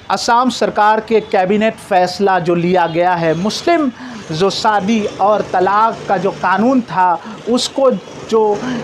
असम सरकार के कैबिनेट फैसला जो लिया गया है, मुस्लिम जो शादी और तलाक का जो कानून था उसको जो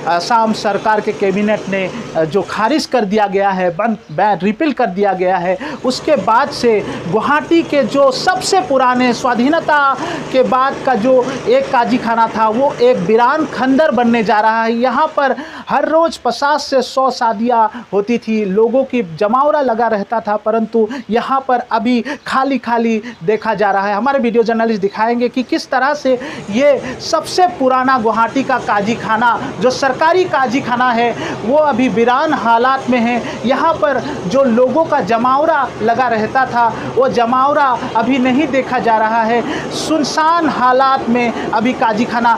असम सरकार के कैबिनेट ने जो खारिज कर दिया गया है, बैन रिपील कर दिया गया है, उसके बाद से गुवाहाटी के जो सबसे पुराने स्वाधीनता के बाद का जो एक काजी खाना था वो एक वीरान खंडर बनने जा रहा है। यहाँ पर हर रोज़ 50 से 100 शादियाँ होती थी, लोगों की जमावड़ा लगा रहता था, परंतु यहाँ पर अभी खाली खाली देखा जा रहा है। हमारे वीडियो जर्नलिस्ट दिखाएंगे कि किस तरह से ये सबसे पुराना गुवाहाटी का काजी खाना जो सरकारी काजी खाना है वो अभी वीरान हालात में है। यहाँ पर जो लोगों का जमावड़ा लगा रहता था वो जमावड़ा अभी नहीं देखा जा रहा है, सुनसान हालात में अभी काजी खाना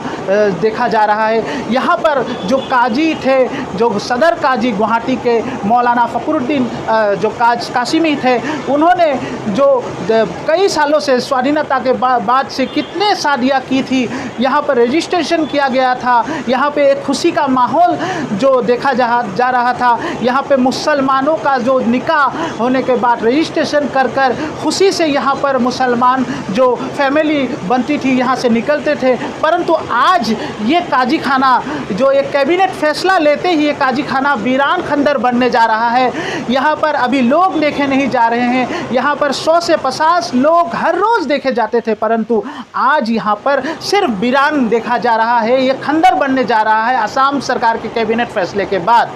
देखा जा रहा है। यहाँ पर जो काजी थे, जो सदर काजी गुवाहाटी के मौलाना फ़खरुद्दीन जो कासिमी थे, उन्होंने जो कई सालों से स्वाधीनता के बाद से कितने शादियाँ की थी, यहाँ पर रजिस्ट्रेशन किया गया था, यहाँ पे एक खुशी का माहौल जो देखा जा रहा था। यहाँ पे मुसलमानों का जो निकाह होने के बाद रजिस्ट्रेशन कर खुशी से यहाँ पर मुसलमान जो फैमिली बनती थी यहाँ से निकलते थे। परंतु आज ये काजी खाना जो एक कैबिनेट फैसला लेते ही ये काजी खाना वीरान खंडर बनने जा रहा है। यहाँ पर अभी लोग देखे नहीं जा रहे हैं, यहाँ पर 100 से 50 लोग हर रोज़ देखे जाते थे, परंतु आज यहाँ पर सिर्फ वीरान देखा जा रहा है, ये खंडर बनने जा रहा है असम सरकार के कैबिनेट फैसले के बाद।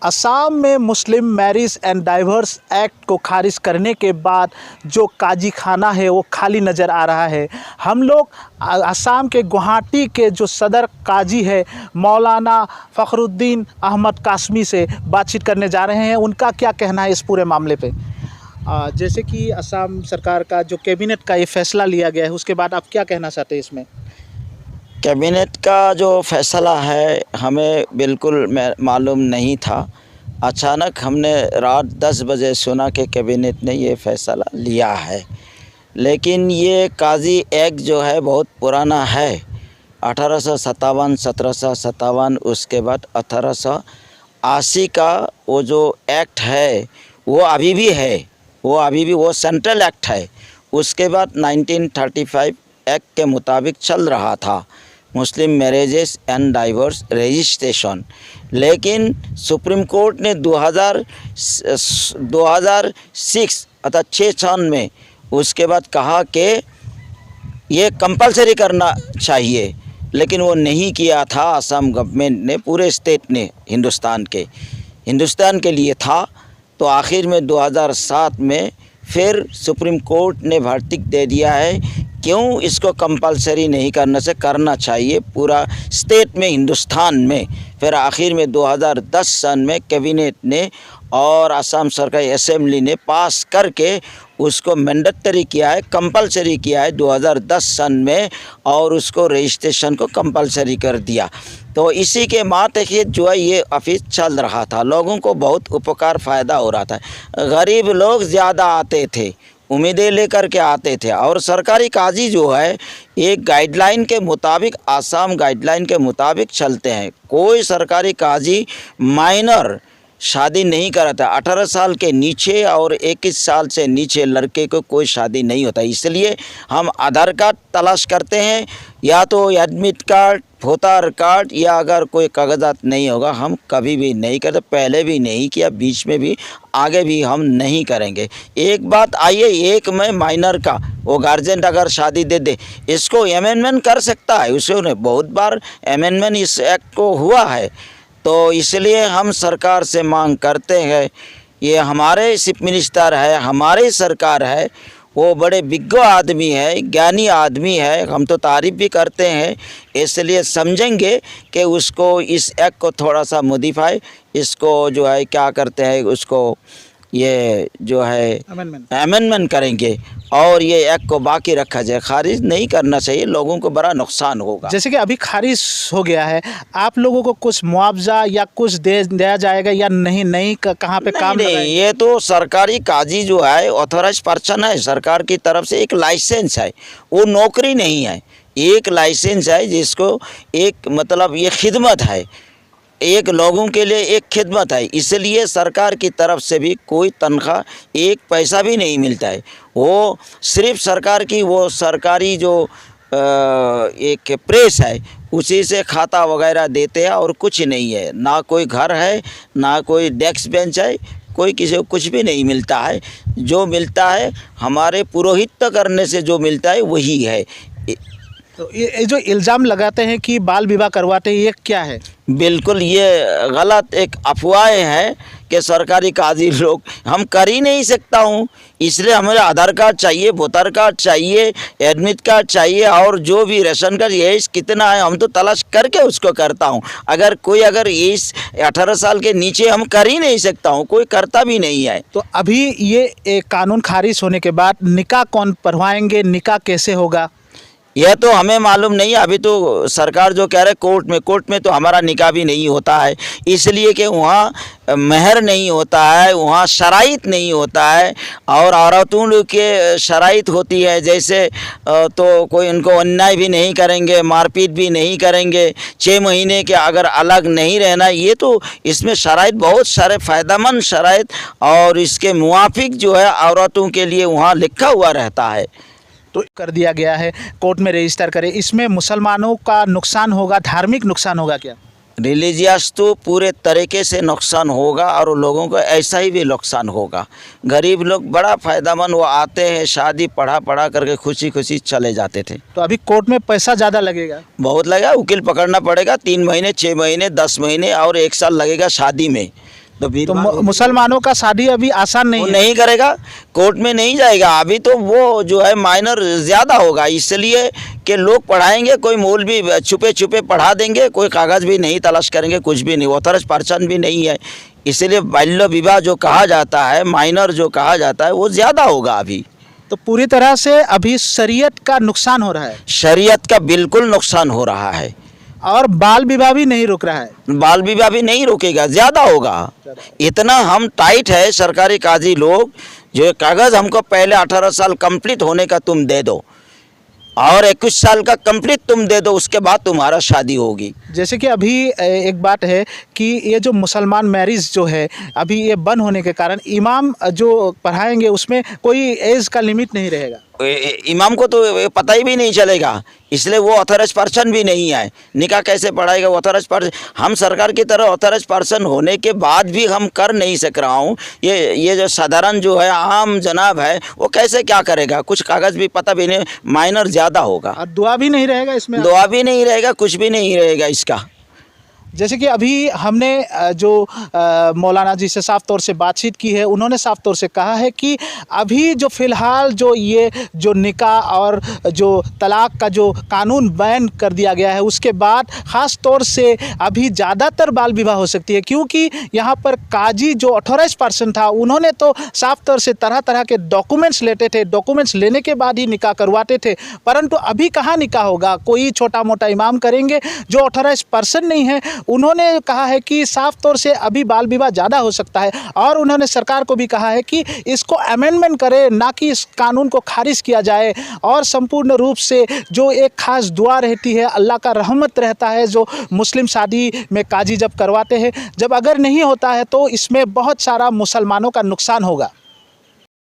असम में मुस्लिम मैरिज एंड डाइवर्स एक्ट को खारिज करने के बाद जो काजी खाना है वो खाली नज़र आ रहा है। हम लोग असम के गुवाहाटी के जो सदर काजी है मौलाना फ़खरुद्दीन अहमद कासमी से बातचीत करने जा रहे हैं। उनका क्या कहना है इस पूरे मामले पे। जैसे कि असम सरकार का जो कैबिनेट का ये फैसला लिया गया है, उसके बाद आप क्या कहना चाहते हैं इसमें। कैबिनेट का जो फैसला है हमें बिल्कुल मालूम नहीं था। अचानक हमने रात 10 बजे सुना कि कैबिनेट ने ये फैसला लिया है। लेकिन ये काजी एक्ट जो है बहुत पुराना है, 1857, 1757, उसके बाद 1880 का वो जो एक्ट है वो अभी भी है, वो सेंट्रल एक्ट है। उसके बाद 1935 एक्ट के मुताबिक चल रहा था मुस्लिम मैरिजेस एंड डाइवर्स रजिस्ट्रेशन। लेकिन सुप्रीम कोर्ट ने 2006 अर्थात 6 साल में उसके बाद कहा कि ये कंपलसरी करना चाहिए, लेकिन वो नहीं किया था असम गवर्नमेंट ने, पूरे स्टेट ने, हिंदुस्तान के लिए था। तो आखिर में 2007 में फिर सुप्रीम कोर्ट ने वर्डिक्ट दे दिया है क्यों इसको कंपलसरी नहीं करना चाहिए पूरा स्टेट में, हिंदुस्तान में। फिर आखिर में 2010 सन में कैबिनेट ने और असम सरकार असेंबली ने पास करके उसको मैंडेटरी किया है, कंपलसरी किया है 2010 सन में, और उसको रजिस्ट्रेशन को कंपलसरी कर दिया। तो इसी के मातहत जो है ये ऑफिस चल रहा था, लोगों को बहुत उपकार फ़ायदा हो रहा था। गरीब लोग ज़्यादा आते थे, उम्मीदें लेकर के आते थे। और सरकारी काजी जो है एक गाइडलाइन के मुताबिक, आसाम गाइडलाइन के मुताबिक चलते हैं। कोई सरकारी काजी माइनर शादी नहीं कराता, 18 साल के नीचे और 21 साल से नीचे लड़के को कोई शादी नहीं होता। इसलिए हम आधार कार्ड तलाश करते हैं, या तो एडमिट कार्ड, वोटर कार्ड, या अगर कोई कागजात नहीं होगा हम कभी भी नहीं करते, पहले भी नहीं किया, बीच में भी, आगे भी हम नहीं करेंगे। एक बात आइए, एक में माइनर का वो गार्जियन अगर शादी दे दे, इसको अमेंडमेंट कर सकता है, उसने बहुत बार अमेंडमेंट इस एक्ट को हुआ है। तो इसलिए हम सरकार से मांग करते हैं, ये हमारे चीफ मिनिस्टर है, हमारी सरकार है, वो बड़े विज्ञ आदमी है, ज्ञानी आदमी है, हम तो तारीफ़ भी करते हैं। इसलिए समझेंगे कि उसको इस एक्ट को थोड़ा सा मॉडिफाई, इसको जो है क्या करते हैं, उसको ये जो है अमेंडमेंट करेंगे और ये एक्ट को बाकी रखा जाए। खारिज नहीं करना चाहिए, लोगों को बड़ा नुकसान होगा। जैसे कि अभी खारिज हो गया है, आप लोगों को कुछ मुआवजा या कुछ दिया जाएगा या नहीं कहाँ पे काम नहीं, ये तो सरकारी काजी जो है ऑथराइज पर्सन है, सरकार की तरफ से एक लाइसेंस है, वो नौकरी नहीं है, एक लाइसेंस है जिसको एक मतलब ये खिदमत है। एक लोगों के लिए एक खिदमत है, इसलिए सरकार की तरफ से भी कोई तनख्वाह एक पैसा भी नहीं मिलता है। वो सिर्फ सरकार की वो सरकारी जो एक प्रेस है उसी से खाता वगैरह देते हैं और कुछ नहीं है, ना कोई घर है ना कोई डेस्क बेंच है, कोई किसी को कुछ भी नहीं मिलता है। जो मिलता है हमारे पुरोहित करने से जो मिलता है वही है। तो ये जो इल्ज़ाम लगाते हैं कि बाल विवाह करवाते हैं, ये क्या है? बिल्कुल ये गलत एक अफवाहें हैं कि सरकारी काजी लोग, हम कर ही नहीं सकता हूँ, इसलिए हमें आधार कार्ड चाहिए, वोटर कार्ड चाहिए, एडमिट कार्ड चाहिए और जो भी राशन कार्ड एज कितना है हम तो तलाश करके उसको करता हूँ। अगर एज 18 साल के नीचे हम कर ही नहीं सकता हूँ, कोई करता भी नहीं है। तो अभी ये एक कानून खारिज होने के बाद निकाह कौन पढ़वाएंगे, निकाह कैसे होगा? यह तो हमें मालूम नहीं। अभी तो सरकार जो कह रहे कोर्ट में तो हमारा निकाह भी नहीं होता है, इसलिए कि वहाँ महर नहीं होता है, वहाँ शराइत नहीं होता है और औरतों के शराइत होती है, जैसे तो कोई उनको अन्याय भी नहीं करेंगे, मारपीट भी नहीं करेंगे, 6 महीने के अगर अलग नहीं रहना, ये तो इसमें शराइत बहुत सारे फ़ायदेमंद शराइत और इसके मुआफिक जो है औरतों के लिए वहाँ लिखा हुआ रहता है। तो कर दिया गया है, कोर्ट में रजिस्टर करें, इसमें मुसलमानों का नुकसान होगा, धार्मिक नुकसान होगा क्या? रिलीजियस तो पूरे तरीके से नुकसान होगा और लोगों को ऐसा ही भी नुकसान होगा। गरीब लोग बड़ा फ़ायदेमंद वो आते हैं, शादी पढ़ा करके खुशी खुशी चले जाते थे। तो अभी कोर्ट में पैसा ज़्यादा लगेगा? बहुत लगेगा, वकील पकड़ना पड़ेगा, 3 महीने 6 महीने 10 महीने और 1 साल लगेगा शादी में। तो मुसलमानों का शादी अभी आसान नहीं है? नहीं करेगा, कोर्ट में नहीं जाएगा। अभी तो वो जो है माइनर ज़्यादा होगा, इसलिए कि लोग पढ़ाएंगे, कोई मौलवी छुपे छुपे पढ़ा देंगे, कोई कागज़ भी नहीं तलाश करेंगे, कुछ भी नहीं, ऑथराइज्ड पर्सन भी नहीं है, इसलिए बाल्य विवाह जो कहा जाता है, माइनर जो कहा जाता है, वो ज़्यादा होगा अभी। तो पूरी तरह से अभी शरीयत का नुकसान हो रहा है? शरीयत का बिल्कुल नुकसान हो रहा है और बाल विवाह भी नहीं रुक रहा है? बाल विवाह भी नहीं रुकेगा, ज़्यादा होगा। इतना हम टाइट है सरकारी काजी लोग, जो कागज़ हमको पहले 18 साल कंप्लीट होने का तुम दे दो और 21 साल का कंप्लीट तुम दे दो, उसके बाद तुम्हारा शादी होगी। जैसे कि अभी एक बात है कि ये जो मुसलमान मैरिज जो है अभी ये बंद होने के कारण इमाम जो पढ़ाएंगे उसमें कोई एज का लिमिट नहीं रहेगा? इमाम को तो पता ही भी नहीं चलेगा, इसलिए वो ऑथराइज्ड पर्सन भी नहीं है, निकाह कैसे पढ़ाएगा ऑथराइज्ड पर्सन? हम सरकार की तरह ऑथराइज्ड पर्सन होने के बाद भी हम कर नहीं सक रहा हूँ। ये जो साधारण जो है आम जनाब है वो कैसे क्या करेगा? कुछ कागज़ भी पता भी नहीं, माइनर ज़्यादा होगा। और दुआ भी नहीं रहेगा इसमें? दुआ भी नहीं रहेगा, कुछ भी नहीं रहेगा इसका। जैसे कि अभी हमने जो मौलाना जी से साफ तौर से बातचीत की है, उन्होंने साफ तौर से कहा है कि अभी जो फ़िलहाल जो ये जो निकाह और जो तलाक़ का जो कानून बैन कर दिया गया है, उसके बाद ख़ास तौर से अभी ज़्यादातर बाल विवाह हो सकती है, क्योंकि यहाँ पर काजी जो ऑथराइज्ड पर्सन था उन्होंने तो साफ तौर से तरह तरह के डॉक्यूमेंट्स लेते थे, डॉक्यूमेंट्स लेने के बाद ही निकाह करवाते थे। परंतु अभी कहाँ निकाह होगा? कोई छोटा मोटा इमाम करेंगे, जो ऑथराइज्ड पर्सन नहीं है। उन्होंने कहा है कि साफ तौर से अभी बाल विवाह ज़्यादा हो सकता है और उन्होंने सरकार को भी कहा है कि इसको अमेंडमेंट करे, ना कि इस कानून को खारिज किया जाए और संपूर्ण रूप से जो एक खास दुआ रहती है, अल्लाह का रहमत रहता है, जो मुस्लिम शादी में काजी जब करवाते हैं, जब अगर नहीं होता है तो इसमें बहुत सारा मुसलमानों का नुकसान होगा।